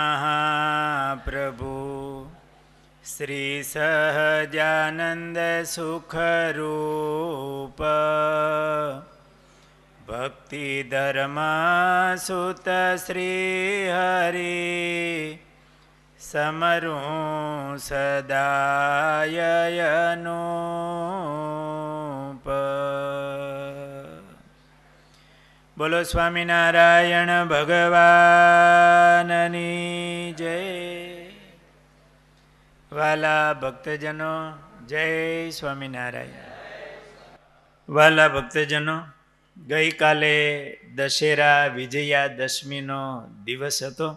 મહાપ્રભુ શ્રી સહજાનંદ સુખરૂપ ભક્તિ ધર્મ સુત શ્રી હરિ સમરું સદાયનુપ. બોલો સ્વામિનારાયણ ભગવાનની જય. વાલા ભક્તજનો, જય સ્વામિનારાયણ. વાલા ભક્તજનો, ગઈકાલે દશેરા વિજયાદશમીનો દિવસ હતો.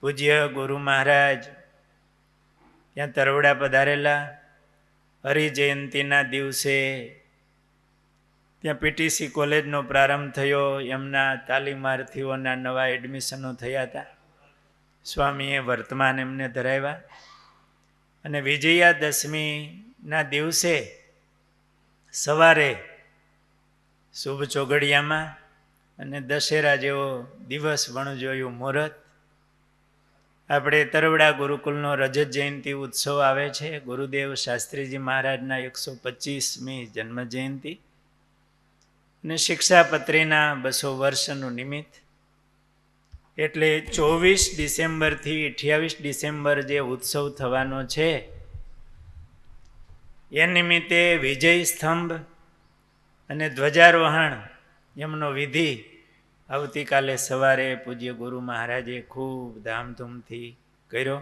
પૂજ્ય ગુરુ મહારાજ ત્યાં તરવડા પધારેલા. હરિજયંતીના દિવસે ત્યાં પીટીસી કોલેજનો પ્રારંભ થયો. એમના તાલીમાર્થીઓના નવા એડમિશનો થયા હતા. સ્વામીએ વર્તમાન એમને ધરાવ્યા અને વિજયાદશમીના દિવસે સવારે શુભ ચોઘડિયામાં અને દશેરા જેવો દિવસ વણજોયું મુહૂર્ત. આપણે તરવડા ગુરુકુલનો રજત જયંતિ ઉત્સવ આવે છે. ગુરુદેવ શાસ્ત્રીજી મહારાજના 125મી જન્મ જયંતિ અને શિક્ષાપત્રીના 200 વર્ષનું નિમિત્ત. એટલે 24 ડિસેમ્બરથી 28 ડિસેમ્બર જે ઉત્સવ થવાનો છે એ નિમિત્તે વિજય સ્તંભ અને ધ્વજારોહણ એમનો વિધિ આવતીકાલે સવારે પૂજ્ય ગુરુ મહારાજે ખૂબ ધામધૂમથી કર્યો.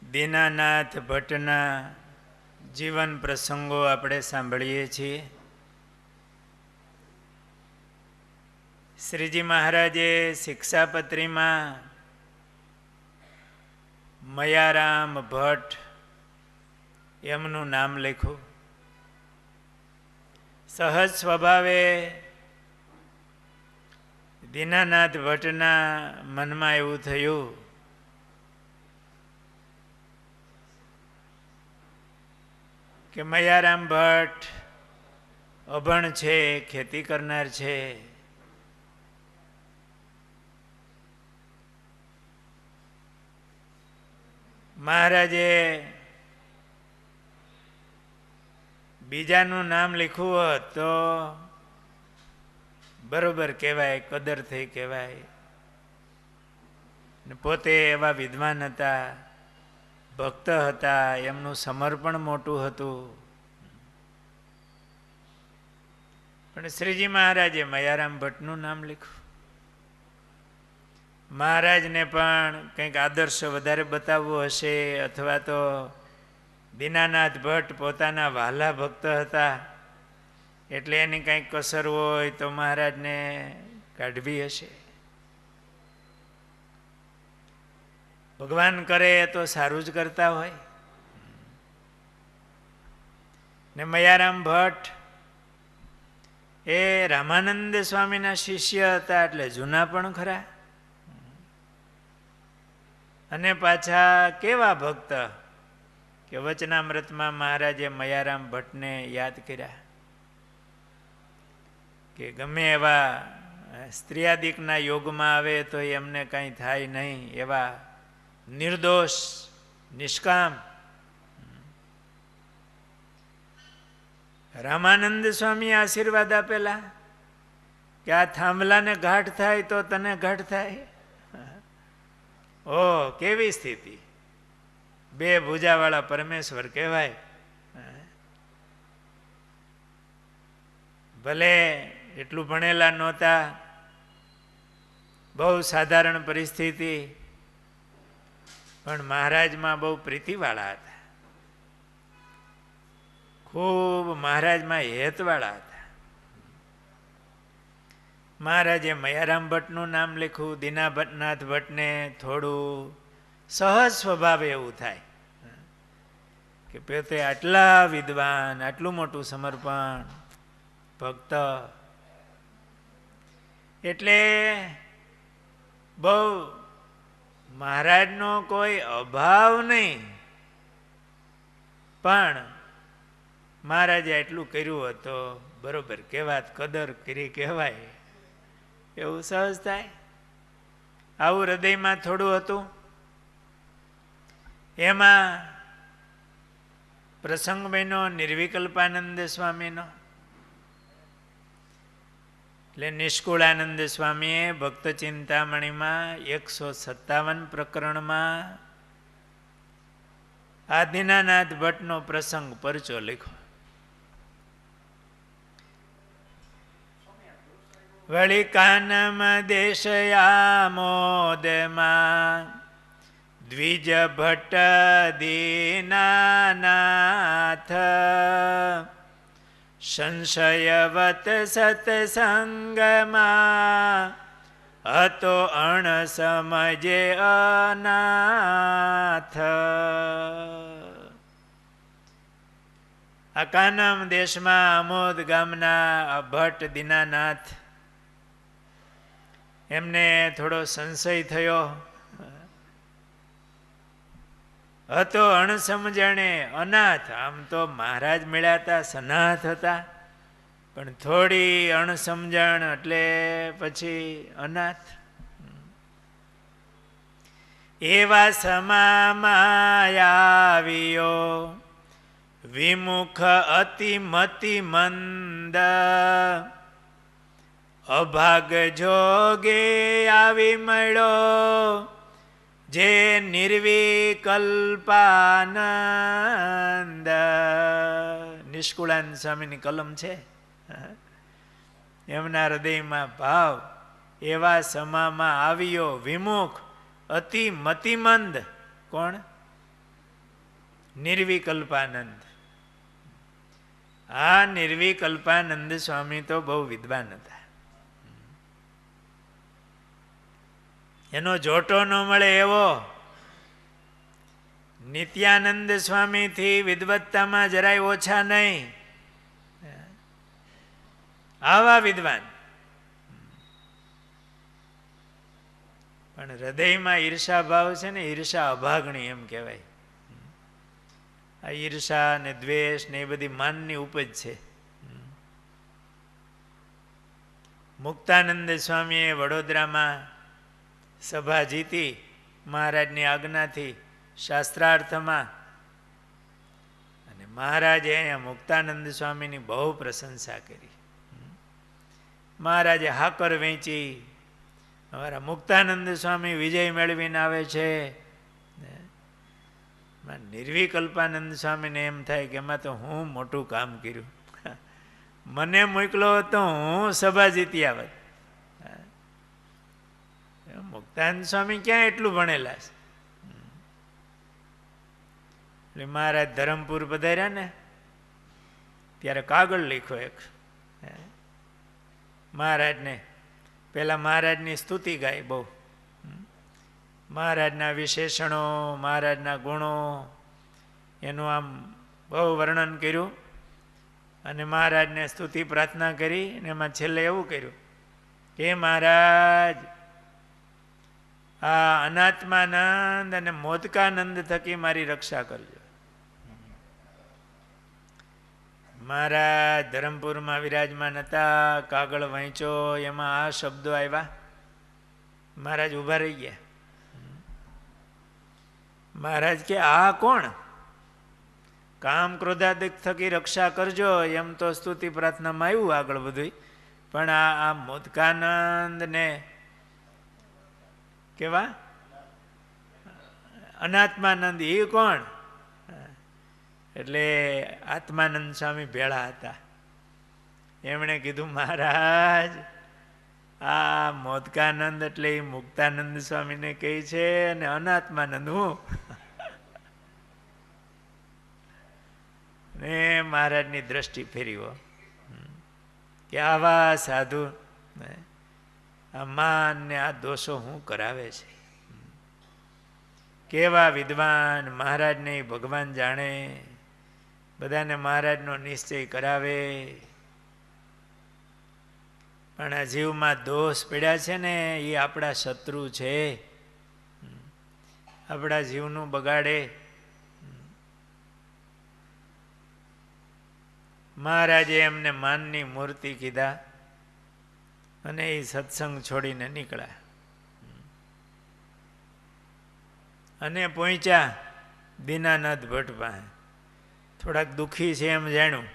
દીનાનાથ ભટ્ટના જીવન પ્રસંગો આપણે સાંભળીએ છીએ. શ્રીજી મહારાજે શિક્ષાપત્રીમાં મયારામ ભટ્ટ એમનું નામ લખ્યું. સહજ સ્વભાવે દીનાનાથ ભટ્ટના મનમાં એવું થયું કે મયારામ ભટ્ટ અભણ છે, ખેતી કરનાર છે. મહારાજે બીજાનું નામ લખ્યું હોત તો બરોબર કહેવાય, કદર થઈ કહેવાય. પોતે એવા વિદ્વાન હતા, ભક્ત હતા, એમનું સમર્પણ મોટું હતું. પણ શ્રીજી મહારાજે મયારામ ભટ્ટનું નામ લખ્યું. મહારાજને પણ કંઈક આદર્શ વધારે બતાવવો હશે, અથવા તો દીનાનાથ ભટ્ટ પોતાના વહાલા ભક્ત હતા એટલે એની કંઈક કસર હોય તો મહારાજને કાઢવી હશે. ભગવાન કરે તો સારું જ કરતા હોય. ને મયારામ ભટ્ટ એ રામાનંદ સ્વામીના શિષ્ય હતા, એટલે જૂના પણ ખરા. અને પાછા કેવા ભક્ત કે વચનામૃતમાં મહારાજે મયારામ ભટ્ટને યાદ કર્યા કે ગમે એવા સ્ત્રીયાદિકના યોગમાં આવે તો એમને કંઈ થાય નહીં, એવા નિર્દોષ નિષ્કામ. રામાનંદ સ્વામી આશીર્વાદ આપેલા કે આ થાંભલાને ગાંઠ થાય તો તને ગાંઠ થાય. ઓ કેવી સ્થિતિ! 2 ભુજાવાળા પરમેશ્વર કહેવાય. ભલે એટલું ભણેલા નહોતા, બહુ સાધારણ પરિસ્થિતિ, પણ મહારાજમાં બહુ પ્રીતિવાળા હતા. ખૂબ મહારાજમાં હેતવાળા હતા. મહારાજે મયારામ ભટ્ટનું નામ લખ્યું. દીનાનાથ ભટ્ટને થોડું સહજ સ્વભાવે એવું થાય કે પોતે આટલા વિદ્વાન, આટલું મોટું સમર્પણ, ભક્ત, એટલે બહુ મહારાજનો કોઈ અભાવ નહીં, પણ મહારાજે એટલું કર્યું હોત તો બરોબર કહેવાત, કદર કરી કહેવાય. એવું સહજ થાય. આવું હૃદયમાં થોડું હતું. એમાં પ્રસંગ બન્યો નિર્વિકલ્પાનંદ સ્વામીનો. એટલે નિષ્કુળાનંદ સ્વામીએ ભક્ત ચિંતામણીમાં 157 પ્રકરણમાં આ દીનાનાથ ભટ્ટનો પ્રસંગ પરચો લખ્યો. વળી કાનમ દેશયામોદમાં દ્વિજ ભટ્ટ દીનાનાથ સંશયવત સત્સંગમાં હતો અણ સમજે અનાથ. આ કાનમ દેશમાં આમોદ ગામના ભટ્ટ દીનાનાથ એમને થોડો સંશય થયો. હતો અણસમજણે અનાથ. આમ તો મહારાજ મળ્યા હતા, સનાથ હતા, પણ થોડી અણસમજણ એટલે પછી અનાથ. એવા સમામાં આવ્યો વિમુખ અતિમતિ મંદ અભાગ જોગે આવી મળ્યો જે નિર્વિકલ્પાનંદ. નિષ્કુળાનંદ સ્વામીની કલમ છે. એમના હૃદયમાં ભાવ એવા સમામાં આવ્યો વિમુખ અતિ મતિમંદ. કોણ? નિર્વિકલ્પાનંદ. આ નિર્વિકલ્પાનંદ સ્વામી તો બહુ વિદ્વાન હતા. એનો જોટો ન મળે એવો. નિત્યાનંદ સ્વામીથી વિદ્વત્તામાં જરાય ઓછા નહીં. આવા વિદ્વાન. પણ હૃદયમાં ઈર્ષા ભાવ છે ને, ઈર્ષા અભાગણી એમ કહેવાય. આ ઈર્ષા ને દ્વેષ ને એ બધી માનની ઉપજ છે. મુક્તાનંદ સ્વામીએ વડોદરામાં સભા જીતી મહારાજની આજ્ઞાથી શાસ્ત્રાર્થમાં, અને મહારાજે અહીંયા મુક્તાનંદ સ્વામીની બહુ પ્રશંસા કરી. મહારાજે હાકર વેચી. અમારા મુક્તાનંદ સ્વામી વિજય મેળવીને આવે છે. નિર્વિકલ્પાનંદ સ્વામીને એમ થાય કે એમાં તો હું મોટું કામ કર્યું, મને મોકલો તો હું સભા જીતી આવત. મુક્તાનંદ સ્વામી ક્યાં એટલું ભણેલા છે? એટલે મહારાજ ધરમપુર પધાર્યા ને ત્યારે કાગળ લખ્યો એક. મહારાજને પેલા મહારાજની સ્તુતિ ગાય બહુ, મહારાજના વિશેષણો, મહારાજના ગુણો, એનું આમ બહુ વર્ણન કર્યું. અને મહારાજને સ્તુતિ પ્રાર્થના કરી. અને એમાં છેલ્લે એવું કર્યું કે મહારાજ આ અનાત્માનંદ અને મોદકાનંદ થકી મારી રક્ષા કરજો. મહારાજ ધરમપુરમાં વિરાજમાન હતા. કાગળ વાંચ્યો, એમાં આ શબ્દો આવ્યા. મહારાજ ઊભા રહી ગયા. મહારાજ કે આ કોણ? કામ ક્રોધાદિક થકી રક્ષા કરજો એમ તો સ્તુતિ પ્રાર્થનામાં આવ્યું આગળ બધું, પણ આ મોદકાનંદ ને કેવા અનાત્માનંદ એ કોણ? એટલે આત્માનંદ સ્વામી ભેળા હતા. એમણે કીધું મહારાજ આ મોદકાનંદ એટલે એ મુક્તાનંદ સ્વામીને કહે છે, અને અનાત્માનંદ હું. ને મહારાજની દ્રષ્ટિ ફેરવો કે આવા સાધુ આ માન ને આ દોષો હું કરાવે છે. કેવા વિદ્વાન! મહારાજને ભગવાન જાણે, બધાને મહારાજનો નિશ્ચય કરાવે. પણ આ જીવમાં દોષ પડ્યા છે ને એ આપણા શત્રુ છે, આપણા જીવનું બગાડે. મહારાજે એમને માનની મૂર્તિ કીધા અને એ સત્સંગ છોડીને નીકળ્યા. અને પહોંચ્યા દીનાનાથ ભટ્ટ પાસે. થોડાક દુઃખી છે એમ જાણ્યું,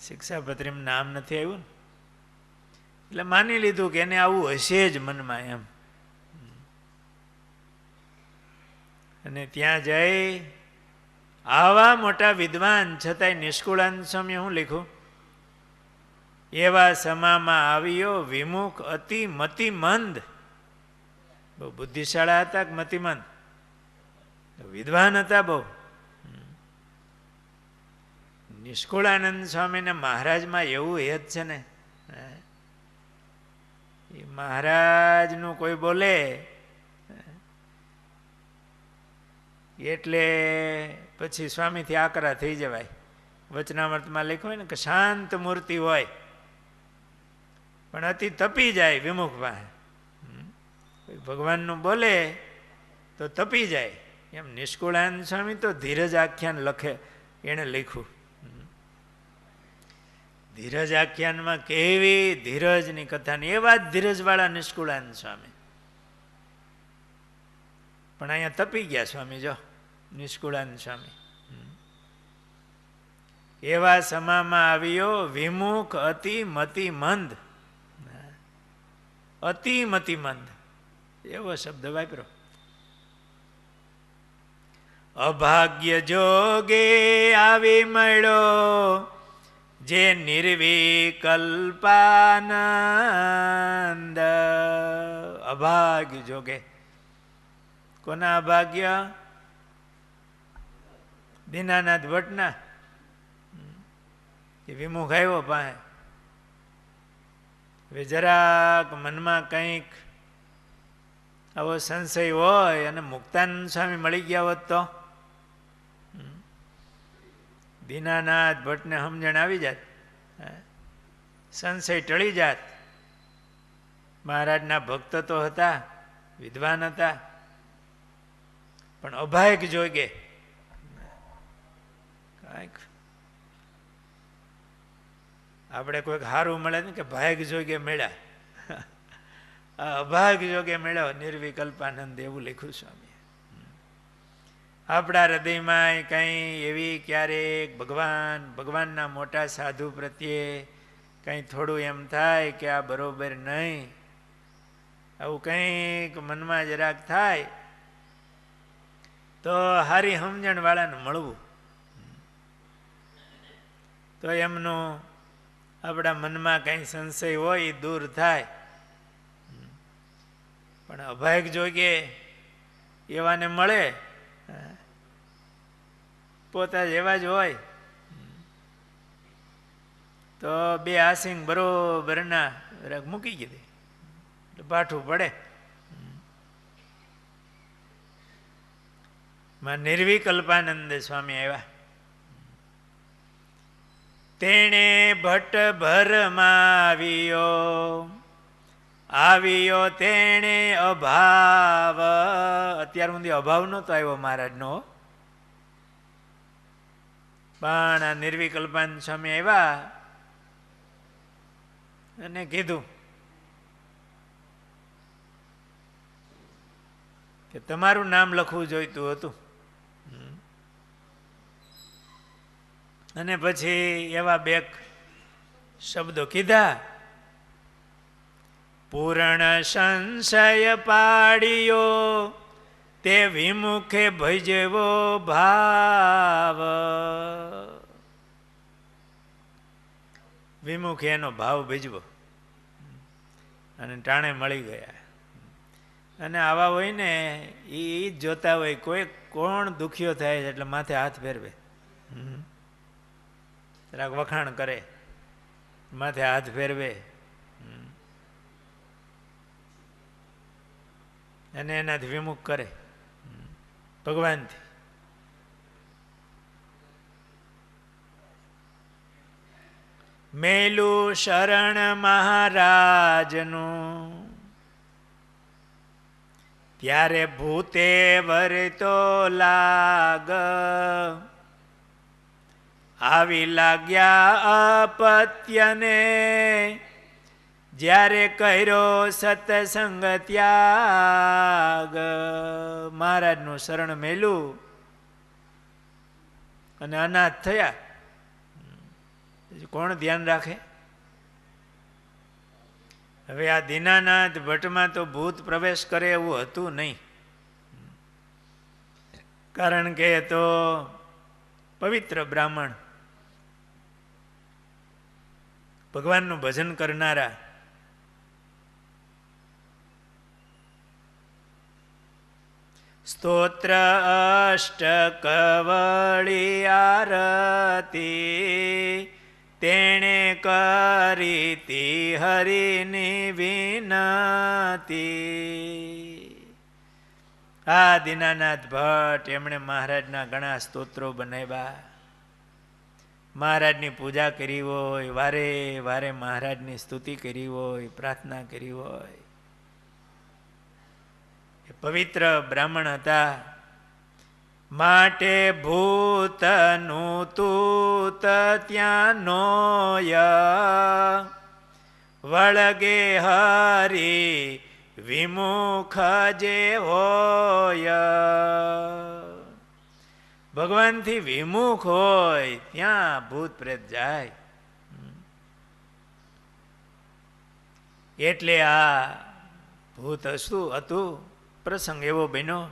શિક્ષાપત્રીમાં નામ નથી આવ્યું ને, એટલે માની લીધું કે એને આવું હશે જ મનમાં એમ. અને ત્યાં જઈ આવા મોટા વિદ્વાન છતાંય નિષ્કુળાનંદ સ્વામી શું લખ્યું? એવા સમામાં આવ્યો વિમુખ અતિ મતિમંદ. બહુ બુદ્ધિશાળા હતા કે મતિમંદ? વિદ્વાન હતા બહુ. નિષ્કુળાનંદ સ્વામીને મહારાજમાં એવું હેત છે ને, એ મહારાજનું કોઈ બોલે એટલે પછી સ્વામીથી આકરા થઈ જવાય. વચનામૃતમાં લખ્યું હોય ને કે શાંત મૂર્તિ હોય પણ અતિ તપી જાય વિમુખ પાસે. ભગવાનનું બોલે તો તપી જાય. એમ નિષ્કુળાનંદ સ્વામી તો ધીરજ આખ્યાન લખે, એણે લખ્યું. ધીરજ આખ્યાનમાં કેવી ધીરજની કથાની, એવા જ ધીરજવાળા નિષ્કુળાનંદ સ્વામી. પણ અહીંયા તપી ગયા સ્વામી. જો નિષ્કુળાનંદ સ્વામી એવા સમામાં આવ્યો વિમુખ અતિ મતિમંદ. અતિ મતિમંદ એવો શબ્દ વાપરો. અભાગ્ય જોગે આવી મળ્યો જે નિર્વિકલ્પાનંદ. અભાગ્ય જોગે. કોના અભાગ્ય? દીનાનાથ ભટ્ટના. એ વિમુખ આવ્યો પાસે. હવે જરાક મનમાં કંઈક આવો સંશય હોય અને મુક્તાનંદ સ્વામી મળી ગયા હોત તો દીનાનાથ ભટ્ટને સમજણ આવી જાત, સંશય ટળી જાત. મહારાજના ભક્ત તો હતા, વિદ્વાન હતા, પણ અભાગ જોગે. કાંઈક આપણે કોઈક સારું મળે ને કે ભાગ જોગે મળ્યા, અભાગ જોગે મળ્યો નિર્વિકલ્પાનંદ, એવું લખ્યું સ્વામી. આપણા હૃદયમાં કંઈ એવી ક્યારેક ભગવાનના મોટા સાધુ પ્રત્યે કંઈ થોડું એમ થાય કે આ બરોબર નહીં, આવું કંઈક મનમાં જરાક થાય તો હારી સમજણવાળાને મળવું, તો એમનું આપણા મનમાં કંઈ સંશય હોય એ દૂર થાય. પણ અભાગ જોગે એવાને મળે, પોતા જેવા જ હોય તો બે આસિંગ બરોબરના રાગ મૂકી ગઈ એટલે પાઠું પડે. નિર્વિકલ્પાનંદ સ્વામી આવ્યા. તેણે ભટ્ટ ભરમાં આવ્યો તેણે અભાવ. અત્યાર સુધી અભાવ નહોતો આવ્યો મહારાજનો, પણ આ નિર્વિકલ્પાનંદ સ્વામી આવ્યા અને કીધું કે તમારું નામ લખવું જોઈતું હતું. અને પછી એવા બે શબ્દો કીધા, પૂર્ણ સંશય પાડ્યો તે વિમુખે ભજવો ભાવ. વિમુખે એનો ભાવ ભજવો અને ટાણે મળી ગયા. અને આવા હોય ને એ જ જોતા હોય, કોઈ કોણ દુખ્યો થાય છે એટલે માથે હાથ ફેરવે, જરાક વખાણ કરે, માથે હાથ ફેરવે અને એનાથી વિમુખ કરે ભગવાનથી. મેલું શરણ મહારાજનું ત્યારે ભૂતે વરતો લાગ. આવી લાગ્યા અપત્યને જ્યારે કર્યો સત્સંગ ત્યાગ, મહારાજનું શરણ મેલું અને અનાથ થયા, કોણ ધ્યાન રાખે? હવે આ દીનાનાથ ભટ્ટમાં તો ભૂત પ્રવેશ કરે એવું હતું નહીં, કારણ કે તો પવિત્ર બ્રાહ્મણ, ભગવાનનું ભજન કરનારા, સ્તોત્ર અષ્ટકવળી આરતી તેણે કરી તી હરિની વિનતી. આ દીનાનાથ ભટ્ટ એમણે મહારાજના ઘણા સ્તોત્રો બનાવ્યા, મહારાજની પૂજા કરી હોય, વારે વારે મહારાજની સ્તુતિ કરી હોય, પ્રાર્થના કરી હોય. એ પવિત્ર બ્રાહ્મણ હતા, માટે ભૂતનું તૂત ત્યાં નોય, વળગે હરી વિમુખ જે હોય. ભગવાનથી વિમુખ હોય ત્યાં ભૂત પ્રેત જાય. એટલે આ ભૂત હતું, પ્રસંગ એવો બન્યો.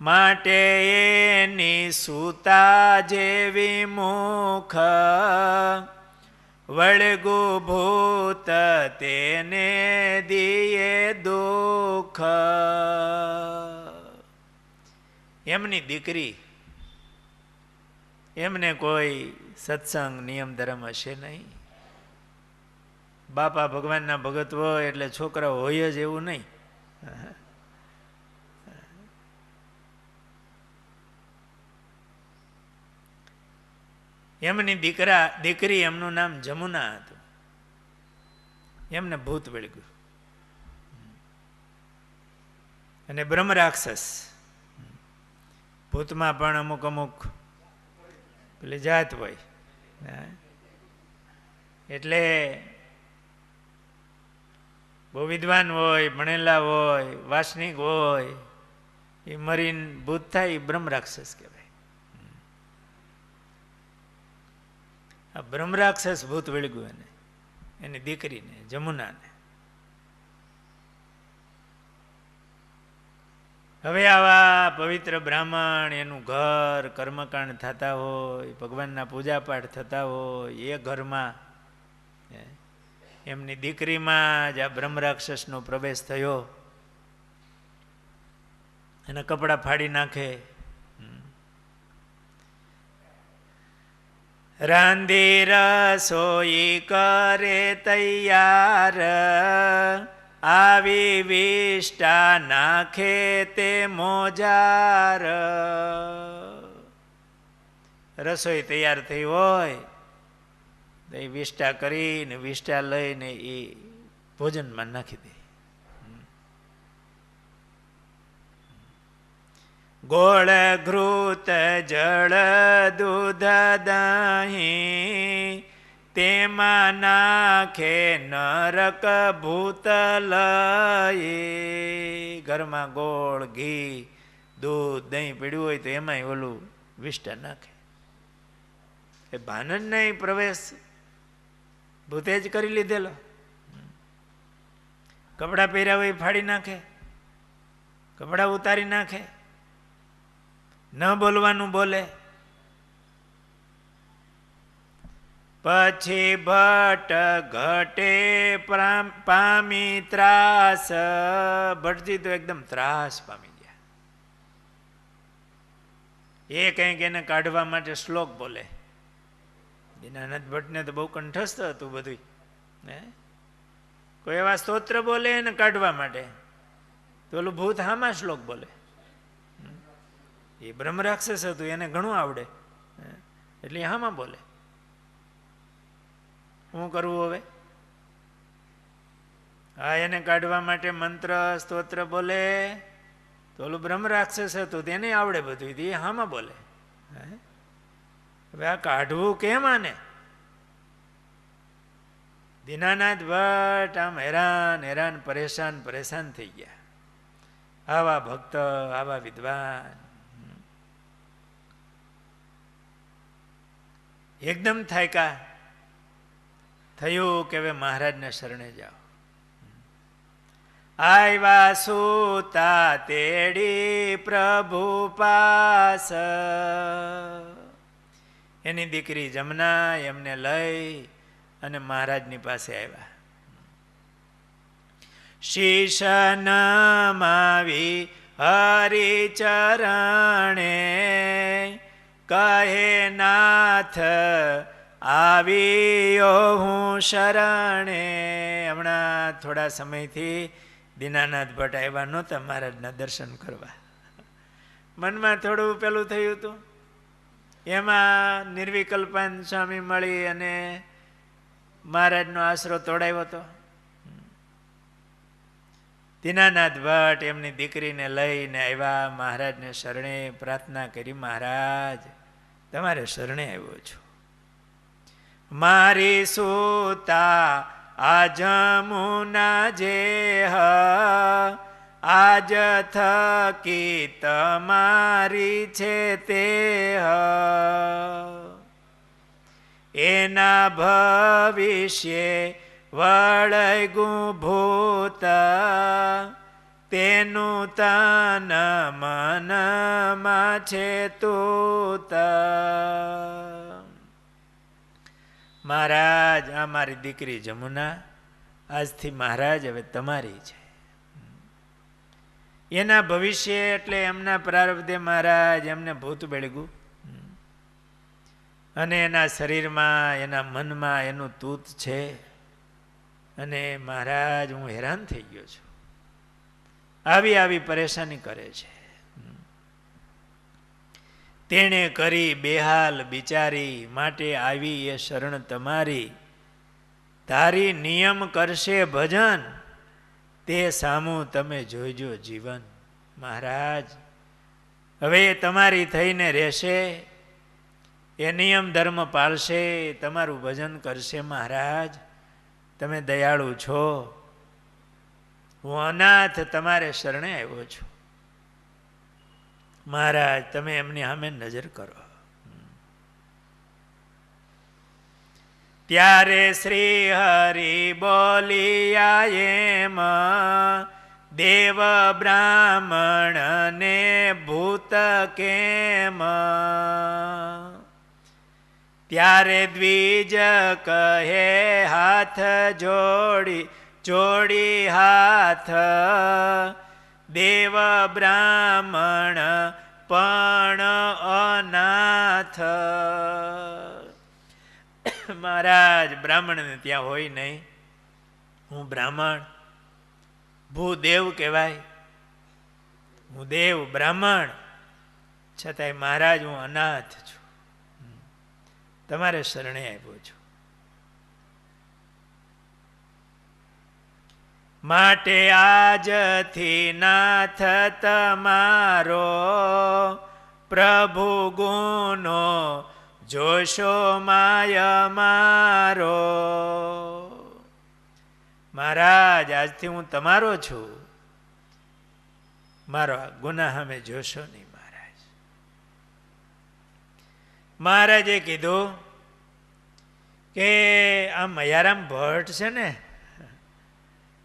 માટે એની સૂતા જેવી મુખ, વળગુ ભૂત તેને દિયે દુઃખ. એમની દીકરી, એમને કોઈ સત્સંગ નિયમ ધર્મ હશે નહીં. બાપા ભગવાનના ભગત હોય એટલે છોકરા હોય જ એવું નહીં. એમની દીકરી, એમનું નામ જમુના હતું. એમને ભૂત વળગ્યું અને બ્રહ્મ રાક્ષસ, ભૂતમાં પણ અમુક અમુક પેલી જાત હોય, એટલે બહુ વિદ્વાન હોય, ભણેલા હોય, વાસનિક હોય, એ મરીને ભૂત થાય એ બ્રહ્મ રાક્ષસ કહેવાય. આ બ્રહ્મ રાક્ષસ ભૂત વળગ્યું એને, એની દીકરીને જમુનાને. હવે આવા પવિત્ર બ્રાહ્મણ, એનું ઘર, કર્મકાંડ થતા હોય, ભગવાનના પૂજાપાઠ થતા હોય, એ ઘરમાં એમની દીકરીમાં જ આ બ્રહ્મ રાક્ષસનો પ્રવેશ થયો. એના કપડાં ફાડી નાખે, રાંધી રસોઈ કરે તૈયાર, આવી વિષ્ટા નાખે તે મોજાર. રસોઈ તૈયાર થઈ હોય તો એ વિષ્ટા કરીને, વિષ્ટા લઈને એ ભોજનમાં નાખી દે. ગોળ ઘૃત જળ દૂધ દહીં, તેમાં નાખે નરક ભૂત લઈ. ઘરમાં ગોળ, ઘી, દૂધ, દહીં પીડ્યું હોય તો એમાંય ઓલું વિષ્ટા નાખે. એ ભાન જ નહીં, પ્રવેશ ભૂતે જ કરી લીધેલો. કપડાં પહેર્યા હોય ફાડી નાખે, કપડાં ઉતારી નાખે, ન બોલવાનું બોલે. પછી ભટ્ટ ઘટે પામી ત્રાસ, ભટજી તો એકદમ ત્રાસ પામી ગયા. એ કંઈક એને કાઢવા માટે શ્લોક બોલે. દીનાનાથ ભટ્ટને તો બહુ કંઠસ્થ હતું બધું. કોઈ એવા સ્તોત્ર બોલે એને કાઢવા માટે, તો ઓલું ભૂત હામાં શ્લોક બોલે. એ બ્રહ્મ રાક્ષસ હતું, એને ઘણું આવડે, એટલે હામાં બોલે. શું કરવું હવે? હા, એને કાઢવા માટે મંત્ર સ્તોત્ર બોલે, તો ઓલું બ્રહ્મ રાક્ષસ હતું તેને આવડે બધું, એ હામાં બોલે. હવે આ કાઢવું કેમ આને? દીનાનાથ ભટ્ટ આમ હેરાન હેરાન પરેશાન પરેશાન થઈ ગયા. આવા ભક્ત, આવા વિદ્વાન. એકદમ થાયકા થયું કે હવે મહારાજને શરણે જાઓ. આવ્યા સૂતા તેડી પ્રભુ પાસ. એની દીકરી જમના એમને લઈ અને મહારાજની પાસે આવ્યા. શીશ નમાવી હરિચરણે કહે નાથ આવ્યો હું શરણે. હમણાં થોડા સમયથી દીનાનાથ ભટ્ટ આવ્યા નહોતા મહારાજના દર્શન કરવા. મનમાં થોડું પેલું થયું હતું. એમાં નિર્વિકલ્પાનંદ સ્વામી મળી અને મહારાજનો આશરો તોડાવ્યો હતો. દીનાનાથ ભટ્ટ એમની દીકરીને લઈને આવ્યા મહારાજને શરણે. પ્રાર્થના કરી, મહારાજ તમારે શરણે આવ્યો છું. મારી સૂતા આ જમુના જે આજ થકી તમારી છે તે એના ભવિષ્ય વળગું ભૂત તેનું તન મનમાં છે તૂત. મહારાજ આ મારી દીકરી જમુના આજથી મહારાજ હવે તમારી છે. એના ભવિષ્ય એટલે એમના પ્રારબ્ધે મહારાજ એમને ભૂત બેળગું અને એના શરીરમાં એના મનમાં એનું તૂત છે. અને મહારાજ હું હેરાન થઈ ગયો છું. આવી આવી પરેશાની કરે છે. તેણે કરી બેહાલ બિચારી માટે આવી એ શરણ તમારી. તારી નિયમ કરશે ભજન તે સામું તમે જોઈજો જીવન. મહારાજ હવે તમારી થઈને રહેશે, એ નિયમ ધર્મ પાળશે, તમારું ભજન કરશે. મહારાજ તમે દયાળુ છો, હું અનાથ તમારે શરણે આવ્યો છું. મહારાજ તમે એમની સામે નજર કરો. ત્યારે શ્રી હરિ બોલિયા એમ દેવ બ્રાહ્મણ ને ભૂત કેમ. ત્યારે દ્વિજ કહે હાથ જોડી જોડી હાથ દેવ બ્રાહ્મણ પણ અનાથ. મહારાજ બ્રાહ્મણને ત્યાં હોય નહીં, હું બ્રાહ્મણ, ભૂદેવ કહેવાય, હું દેવ બ્રાહ્મણ, છતાંય મહારાજ હું અનાથ છું, તમારે શરણે આવ્યો છું. માટે આજથી નાથ તમારો પ્રભુ ગુનો જોશો માય મારો. મહારાજ આજથી હું તમારો છું, મારો ગુના સામે જોશો નહીં. મહારાજે કીધું કે આ મયારામ ભટ્ટ છે ને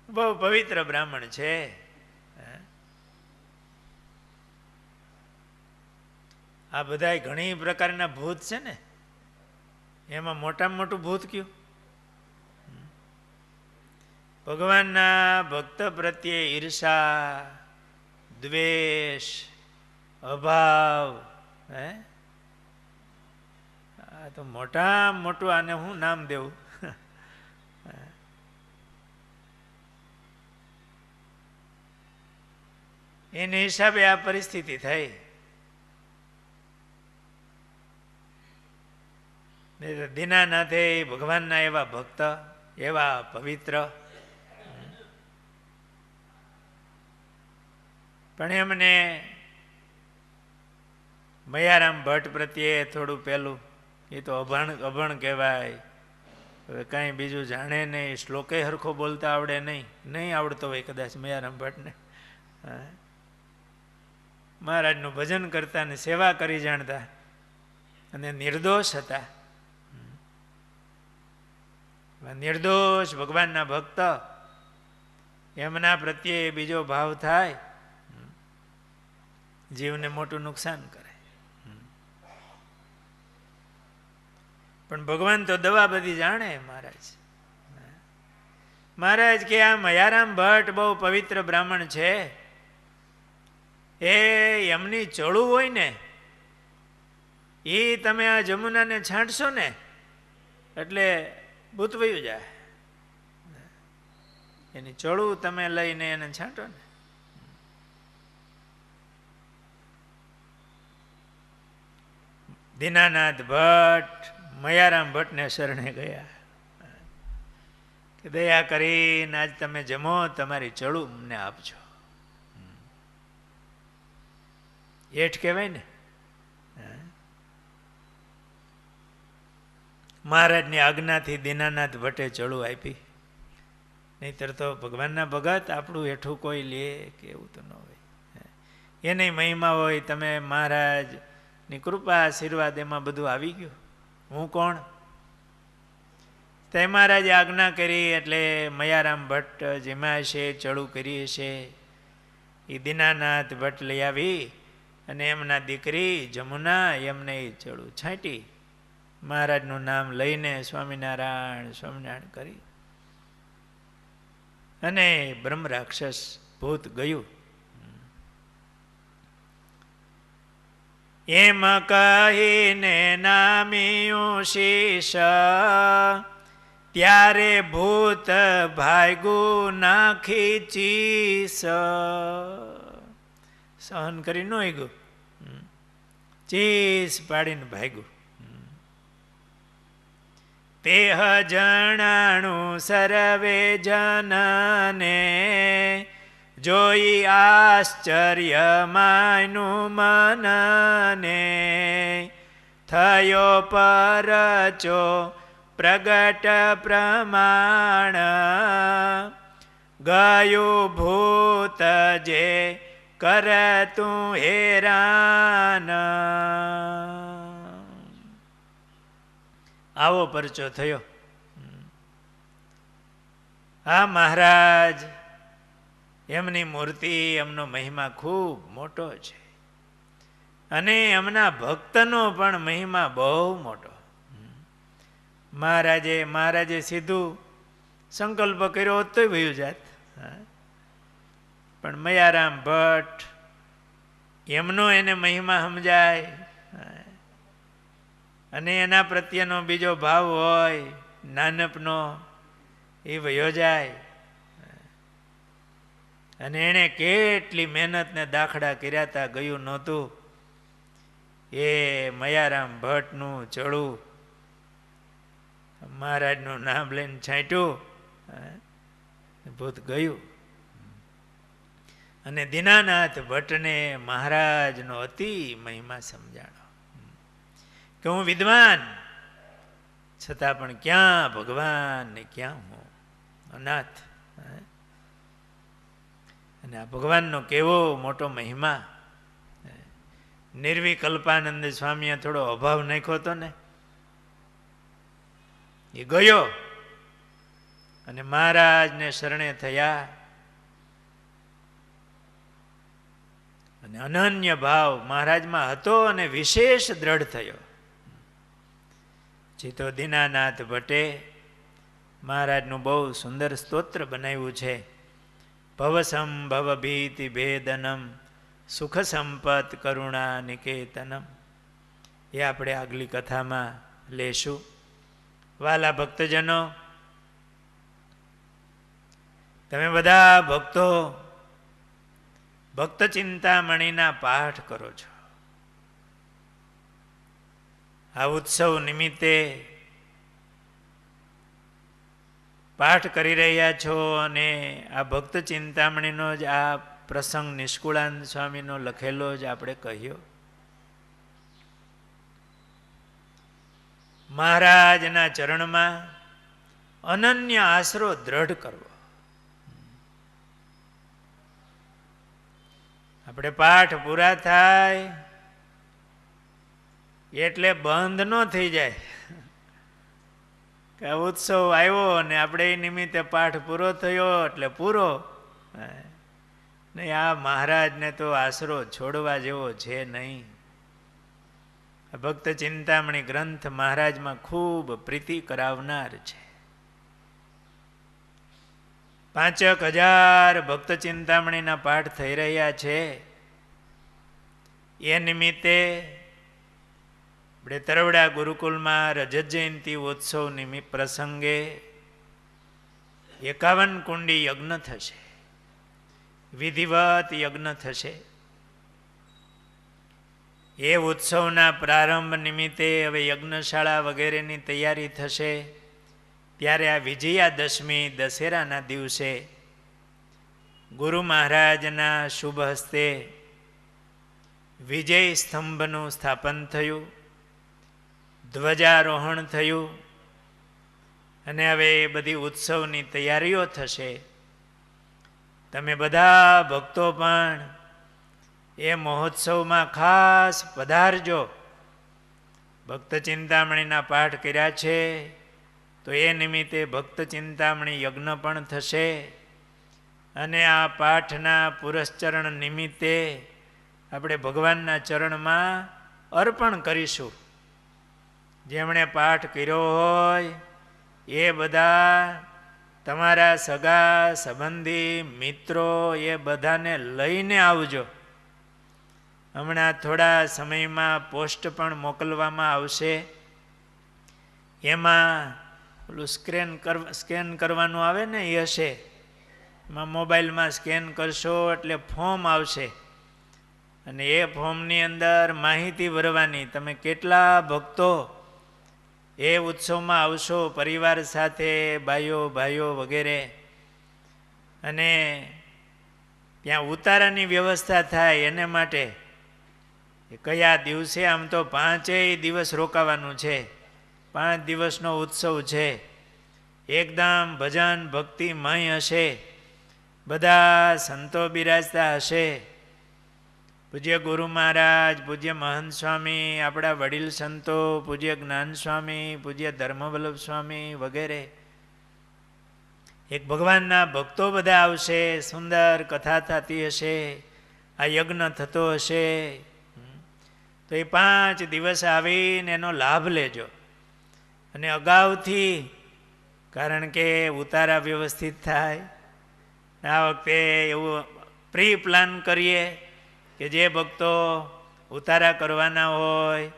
બહુ પવિત્ર બ્રાહ્મણ છે. આ બધા ઘણી પ્રકારના ભૂત છે ને, એમાં મોટામાં મોટું ભૂત કયું? ભગવાનના ભક્ત પ્રત્યે ઈર્ષા, દ્વેષ, અભાવ. તો મોટા મોટું આને હું નામ દેવું? એને હિસાબે આ પરિસ્થિતિ થઈ. દીનાનાથે ભગવાનના એવા ભક્ત, એવા પવિત્ર, પણ એમને મયારામ ભટ્ટ પ્રત્યે થોડું પેલું, એ તો અભણ કહેવાય, હવે કાંઈ બીજું જાણે નહીં, શ્લોકે હરખો બોલતા આવડે નહીં આવડતો હોય કદાચ મયારામ ભટ્ટને. મહારાજનું ભજન કરતા ને સેવા કરી જાણતા અને નિર્દોષ હતા. નિર્દોષ ભગવાનના ભક્ત, એમના પ્રત્યે બીજો ભાવ થાય જીવને મોટું નુકસાન કરે. પણ ભગવાન તો દવા બધી જાણે. મહારાજ કે આ મયારામ ભટ્ટ બહુ પવિત્ર બ્રાહ્મણ છે, એ એમની ચડું હોય ને એ તમે આ જમુનાને છાંટશો ને એટલે ભૂત વયું જાય. એની ચડું તમે લઈને એને છાંટો ને. દીનાનાથ ભટ્ટ મયારામ ભટ્ટને શરણે ગયા કે દયા કરીને આજ તમે જમો, તમારી ચડું અમને આપજો. એઠ કહેવાય ને. મહારાજની આજ્ઞાથી દીનાનાથ ભટ્ટે ચડું આપી. નહીતર તો ભગવાનના ભગત આપણું હેઠું કોઈ લે કે એવું તો ન હોય. એની મહિમા હોય. તમે મહારાજની કૃપા આશીર્વાદ એમાં બધું આવી ગયું. હું કોણ? તે મહારાજે આજ્ઞા કરી એટલે મયારામ ભટ્ટ જેમાં છે ચડું કરીએ છે એ દીનાનાથ ભટ્ટ લઈ આવી અને એમના દીકરી જમુના એમને એ ચડું છાંટી મહારાજનું નામ લઈને સ્વામિનારાયણ સ્વામિનારાયણ કરી અને બ્રહ્મ રાક્ષસ ભૂત ગયું. એમ કહીને નામ્યું શીશ, ત્યારે ભૂત ભાગ્યું નાખી ચીસ. સહન કરી ન ગયું, ચીસ પાડીને ભાગ્યું. તેહ જણાણું સર્વે જનને, જોઈ આશ્ચર્ય માયનું મનને. થયો પરચો પ્રગટ પ્રમાણ, ગયું ભૂત જે કરતું હેરાન. આવો પરચો થયો. આ મહારાજ એમની મૂર્તિ, એમનો મહિમા ખૂબ મોટો છે અને એમના ભક્તનો પણ મહિમા બહુ મોટો. મહારાજે સીધું સંકલ્પ કર્યો હોત તોય વયું જાત. પણ મયારામ ભટ્ટ એમનો એને મહિમા સમજાય અને એના પ્રત્યેનો બીજો ભાવ હોય નાનપનો, એ વયો જાય. અને એણે કેટલી મહેનત ને દાખલા કર્યા હતા, ગયું નહોતું. એ મયારામ ભટ્ટનું ચડું મહારાજનું નામ લઈને છાંટ્યું, ભૂત ગયું. અને દીનાનાથ ભટ્ટને મહારાજનો અતિ મહિમા સમજાણો કે હું વિદ્વાન છતાં પણ ક્યાં ભગવાન ને ક્યાં હું અનાથ. અને આ ભગવાનનો કેવો મોટો મહિમા. નિર્વિકલ્પાનંદ સ્વામીએ થોડો અભાવ નાખ્યો હતો ને, એ ગયો અને મહારાજને શરણે થયા અને અનન્ય ભાવ મહારાજમાં હતો અને વિશેષ દ્રઢ થયો. જીતો દીનાનાથ ભટ્ટે મહારાજનું બહુ સુંદર સ્તોત્ર બનાવ્યું છે. ભવસંભવ ભીતિ ભેદનમ સુખ સંપત કરુણા નિકેતનમ. એ આપણે આગલી કથામાં લેશું. વાલા ભક્તજનો, તમે બધા ભક્તો ભક્ત ચિંતામણીના પાઠ કરો છો. આ ઉત્સવ નિમિત્તે પાઠ કરી રહ્યા છો અને આ ભક્ત ચિંતામણીનો જ આ પ્રસંગ નિષ્કુળાનંદ સ્વામીનો લખેલો જ આપણે કહ્યો. મહારાજના ચરણમાં અનન્ય આશરો દ્રઢ કરવો. આપણે પાઠ પૂરા થાય એટલે બંધ ન થઈ જાય કે ઉત્સવ આવ્યો અને આપણે એ નિમિત્તે પાઠ પૂરો થયો એટલે પૂરો નહીં. આ મહારાજને તો આશરો છોડવા જેવો છે નહીં. ભક્ત ચિંતામણી ગ્રંથ મહારાજમાં ખૂબ પ્રીતિ કરાવનાર છે. 5,000 ભક્ત ચિંતામણીના પાઠ થઈ રહ્યા છે. એ નિમિત્તે આપણે તરવડા ગુરુકુલમાં રજત જયંતિ ઉત્સવ નિમિત્ત પ્રસંગે 51 કુંડી યજ્ઞ થશે, વિધિવત યજ્ઞ થશે. એ ઉત્સવના પ્રારંભ નિમિત્તે હવે યજ્ઞશાળા વગેરેની તૈયારી થશે. ત્યારે આ વિજયાદશમી દશેરાના દિવસે ગુરુ મહારાજના શુભ હસ્તે વિજય સ્તંભનું સ્થાપન થયું, ધ્વજારોહણ થયું અને હવે એ બધી ઉત્સવની તૈયારીઓ થશે. તમે બધા ભક્તો પણ એ મહોત્સવમાં ખાસ પધારજો. ભક્ત ચિંતામણીના પાઠ કર્યા છે તો એ નિમિત્તે ભક્ત ચિંતામણી યજ્ઞ પણ થશે અને આ પાઠના પુરસ્ચરણ નિમિત્તે આપણે ભગવાનના ચરણમાં અર્પણ કરીશું. જેમણે પાઠ કર્યો હોય એ બધા તમારા સગા સંબંધી મિત્રો એ બધાને લઈને આવજો. હમણાં થોડા સમયમાં પોસ્ટ પણ મોકલવામાં આવશે. એમાં પેલું સ્કેન કરવાનું આવે ને એ હશે. એમાં મોબાઈલમાં સ્કેન કરશો એટલે ફોર્મ આવશે અને એ ફોર્મની અંદર માહિતી ભરવાની. તમે કેટલા ભક્તો એ ઉત્સવમાં આવશો પરિવાર સાથે, ભાઈઓ વગેરે, અને ત્યાં ઉતારાની વ્યવસ્થા થાય એને માટે કયા દિવસે, આમ તો 5 દિવસ રોકાવાનું છે. 5 દિવસનો ઉત્સવ છે. એકદમ ભજન ભક્તિમય હશે. બધા સંતો બિરાજતા હશે. પૂજ્ય ગુરુ મહારાજ, પૂજ્ય મહંત સ્વામી, આપણા વડીલ સંતો, પૂજ્ય જ્ઞાન સ્વામી, પૂજ્ય ધર્મવલ્લભ સ્વામી વગેરે, એક ભગવાનના ભક્તો બધા આવશે. સુંદર કથા થતી હશે, આ યજ્ઞ થતો હશે. તો એ 5 દિવસ આવીને એનો લાભ લેજો. અને અગાઉથી, કારણ કે ઉતારા વ્યવસ્થિત થાય, આ વખતે એવું પ્રી પ્લાન કરીએ કે જે ભક્તો ઉતારા કરવાના હોય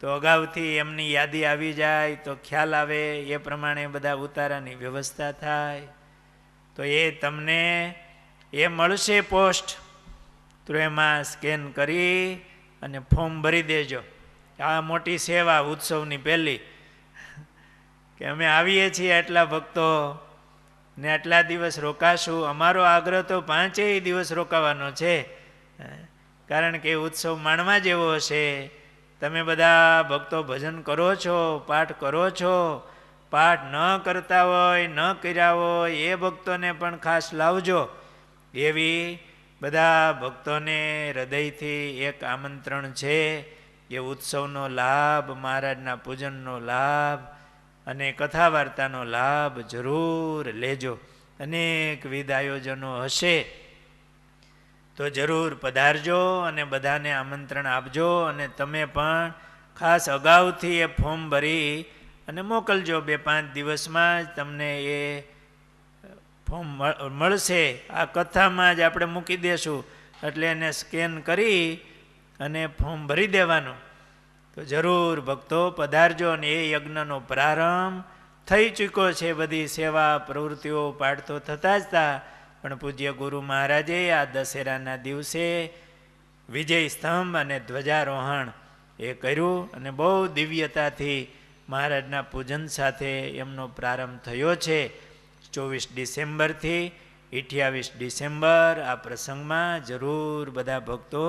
તો અગાઉથી એમની યાદી આવી જાય તો ખ્યાલ આવે, એ પ્રમાણે બધા ઉતારાની વ્યવસ્થા થાય. તો એ તમને એ મળશે પોસ્ટ, તો એમાં સ્કેન કરી અને ફોર્મ ભરી દેજો. આ મોટી સેવા ઉત્સવની પહેલી કે અમે આવીએ છીએ આટલા ભક્તો ને આટલા દિવસ રોકાશું. અમારો આગ્રહ તો 5 દિવસ રોકાવાનો છે, કારણ કે ઉત્સવ માણવા જેવો હશે. તમે બધા ભક્તો ભજન કરો છો, પાઠ કરો છો. પાઠ ન કરતા હોય, ન કર્યા હોય એ ભક્તોને પણ ખાસ લાવજો. એવી બધા ભક્તોને હૃદયથી એક આમંત્રણ છે. એ ઉત્સવનો લાભ, મહારાજના પૂજનનો લાભ અને કથા વાર્તાનો લાભ જરૂર લેજો. અનેકવિધ આયોજનો હશે તો જરૂર પધારજો અને બધાને આમંત્રણ આપજો. અને તમે પણ ખાસ અગાઉથી એ ફોર્મ ભરી અને મોકલજો. 2-5 દિવસમાં જ તમને એ ફોર્મ મળશે. આ કથામાં જ આપણે મૂકી દેશું એટલે એને સ્કેન કરી અને ફોર્મ ભરી દેવાનું. તો જરૂર ભક્તો પધારજો. અને એ યજ્ઞનો પ્રારંભ થઈ ચૂક્યો છે. બધી સેવા પ્રવૃત્તિઓ પાઠ તો થતા જ હતા, પણ પૂજ્ય ગુરુ મહારાજે આ દશેરાના દિવસે વિજય સ્તંભ અને ધ્વજારોહણ એ કર્યું અને બહુ દિવ્યતાથી મહારાજના પૂજન સાથે એમનો પ્રારંભ થયો છે. 24 ડિસેમ્બરથી 28 ડિસેમ્બર આ પ્રસંગમાં જરૂર બધા ભક્તો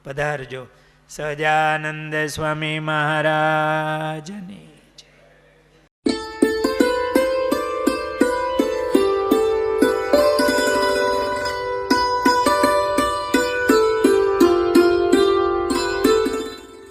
પધારજો. સહજાનંદ સ્વામી મહારાજની